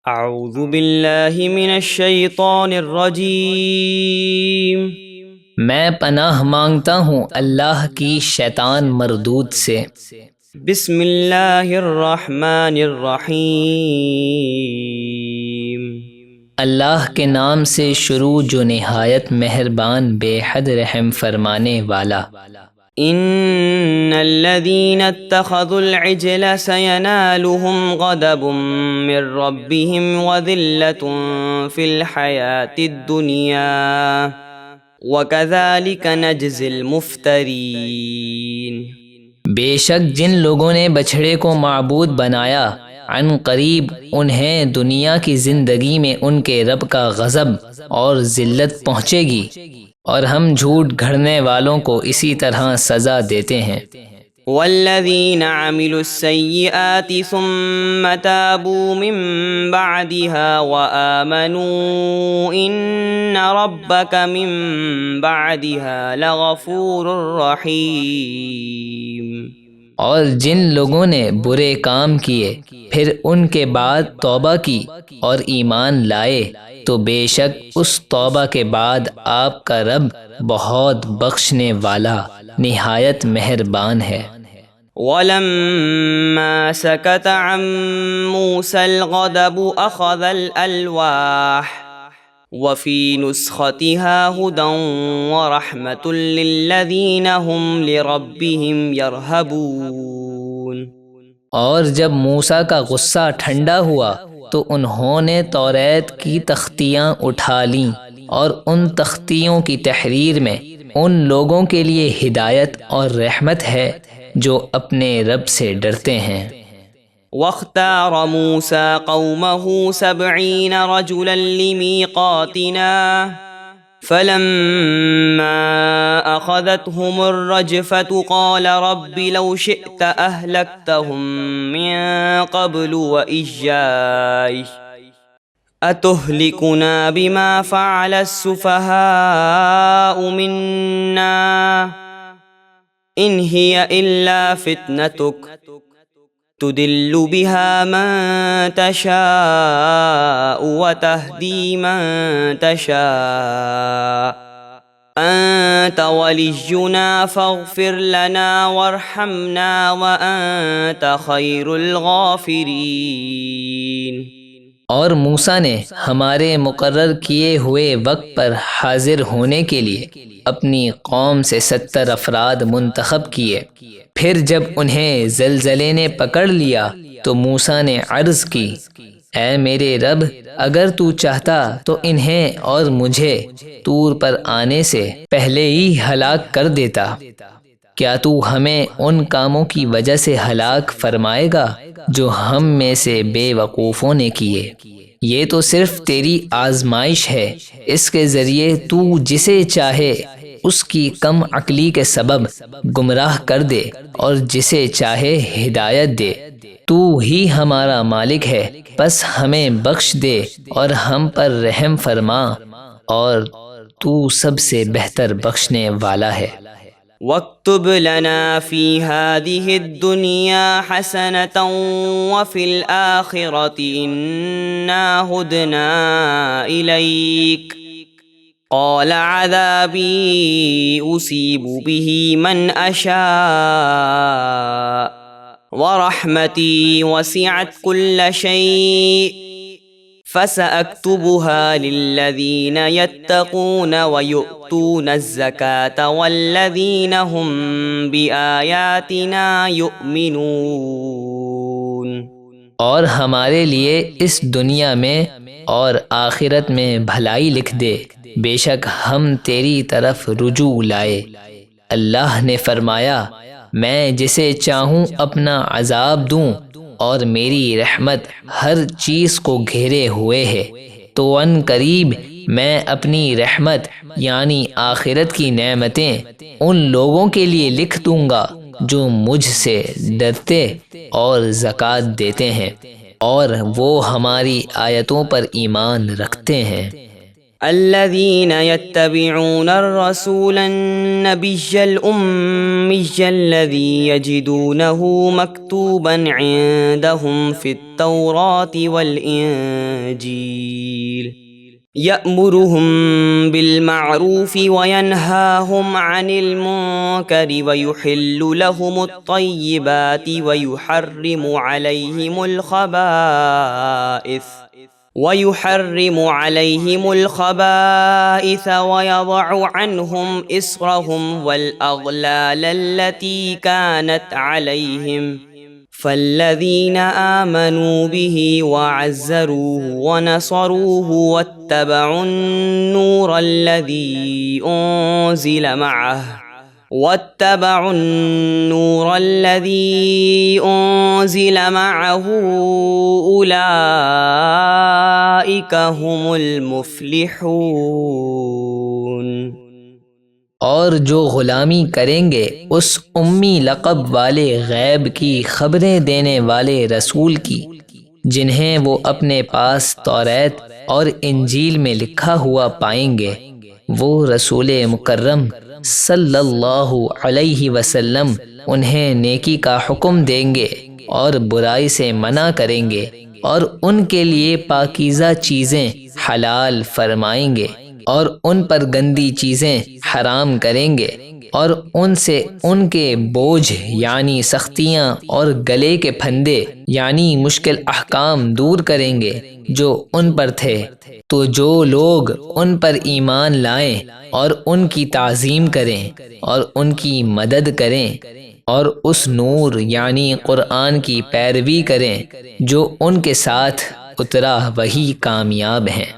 اعوذ باللہ من الشیطان الرجیم۔ میں پناہ مانگتا ہوں اللہ کی شیطان مردود سے۔ بسم اللہ الرحمن الرحیم۔ اللہ کے نام سے شروع جو نہایت مہربان بے حد رحم فرمانے والا۔ ان الذين اتخذوا العجل سينالهم غضب من ربهم وذلة في الحياة الدنيا وكذلك نجزي المفترين۔ بے شک جن لوگوں نے بچھڑے کو معبود بنایا، عن قریب انہیں دنیا کی زندگی میں ان کے رب کا غضب اور ذلت پہنچے گی، اور ہم جھوٹ گھڑنے والوں کو اسی طرح سزا دیتے ہیں۔ والذین عملوا السیئات ثم تابوا من بعدها وآمنوا ان ربک من بعدها لغفور رحیم۔ اور جن لوگوں نے برے کام کیے پھر ان کے بعد توبہ کی اور ایمان لائے تو بے شک اس توبہ کے بعد آپ کا رب بہت بخشنے والا نہایت مہربان ہے۔ وَلَمَّا سَكَتَ عَن مُوسَى الْغَضَبُ أَخَذَ الْأَلْوَاحَ وَفِي نُسْخَتِهَا هُدًى وَرَحْمَةٌ لِّلَّذِينَ هُمْ لِرَبِّهِمْ يَرْهَبُونَ۔ اور جب موسیٰ کا غصہ ٹھنڈا ہوا تو انہوں نے توریت کی تختیاں اٹھا لیں، اور ان تختیوں کی تحریر میں ان لوگوں کے لیے ہدایت اور رحمت ہے جو اپنے رب سے ڈرتے ہیں۔ واختار موسى قومه 70 رجلا لميقاتنا فلما أخذتهم الرجفة قال رب لو شئت أهلكتهم من قبل وإياي أتهلكنا بما فعل السفهاء منا إن هي إلا فتنتك تدل بها من تشاء وتهدي من تشاء أنت ولينا فاغفر لنا وارحمنا وأنت خير الغافرين۔ اور موسیٰ نے ہمارے مقرر کیے ہوئے وقت پر حاضر ہونے کے لیے اپنی قوم سے 70 افراد منتخب کیے۔ پھر جب انہیں زلزلے نے پکڑ لیا تو موسیٰ نے عرض کی، اے میرے رب، اگر تو چاہتا تو انہیں اور مجھے طور پر آنے سے پہلے ہی ہلاک کر دیتا۔ کیا تو ہمیں ان کاموں کی وجہ سے ہلاک فرمائے گا جو ہم میں سے بے وقوفوں نے کیے؟ یہ تو صرف تیری آزمائش ہے، اس کے ذریعے تو جسے چاہے اس کی کم عقلی کے سبب گمراہ کر دے اور جسے چاہے ہدایت دے۔ تو ہی ہمارا مالک ہے، بس ہمیں بخش دے اور ہم پر رحم فرما، اور تو سب سے بہتر بخشنے والا ہے۔ واكتب لنا في هذه الدنيا حسنة وفي الآخرة إنا هدنا إليك قال عذابي أصيب به من أشاء ورحمتي وسعت كل شيء فسأكتبها للذين يتقون ويؤتون الزكاة والذين هم بآياتنا يؤمنون۔ اور ہمارے لیے اس دنیا میں اور آخرت میں بھلائی لکھ دے، بے شک ہم تیری طرف رجوع لائے۔ اللہ نے فرمایا، میں جسے چاہوں اپنا عذاب دوں اور میری رحمت ہر چیز کو گھیرے ہوئے ہے، تو ان قریب میں اپنی رحمت یعنی آخرت کی نعمتیں ان لوگوں کے لیے لکھ دوں گا جو مجھ سے ڈرتے اور زکوٰۃ دیتے ہیں اور وہ ہماری آیتوں پر ایمان رکھتے ہیں۔ الذين يتبعون الرسول النبي الأمي الذي يجدونه مكتوبا عندهم في التوراة والإنجيل يأمرهم بالمعروف وينهاهم عن المنكر ويحرم عليهم الخبائث ويضع عنهم إصرهم والأغلال التي كانت عليهم فالذين آمنوا به وعزروه ونصروه واتبعوا النور الذي أنزل معه أولئك هم المفلحون۔ اور جو غلامی کریں گے اس امی لقب والے غیب کی خبریں دینے والے رسول کی، جنہیں وہ اپنے پاس توریت اور انجیل میں لکھا ہوا پائیں گے، وہ رسول مکرم صلی اللہ علیہ وسلم انہیں نیکی کا حکم دیں گے اور برائی سے منع کریں گے، اور ان کے لیے پاکیزہ چیزیں حلال فرمائیں گے اور ان پر گندی چیزیں حرام کریں گے، اور ان سے ان کے بوجھ یعنی سختیاں اور گلے کے پھندے یعنی مشکل احکام دور کریں گے جو ان پر تھے۔ تو جو لوگ ان پر ایمان لائیں اور ان کی تعظیم کریں اور ان کی مدد کریں اور اس نور یعنی قرآن کی پیروی کریں جو ان کے ساتھ اترا، وہی کامیاب ہیں۔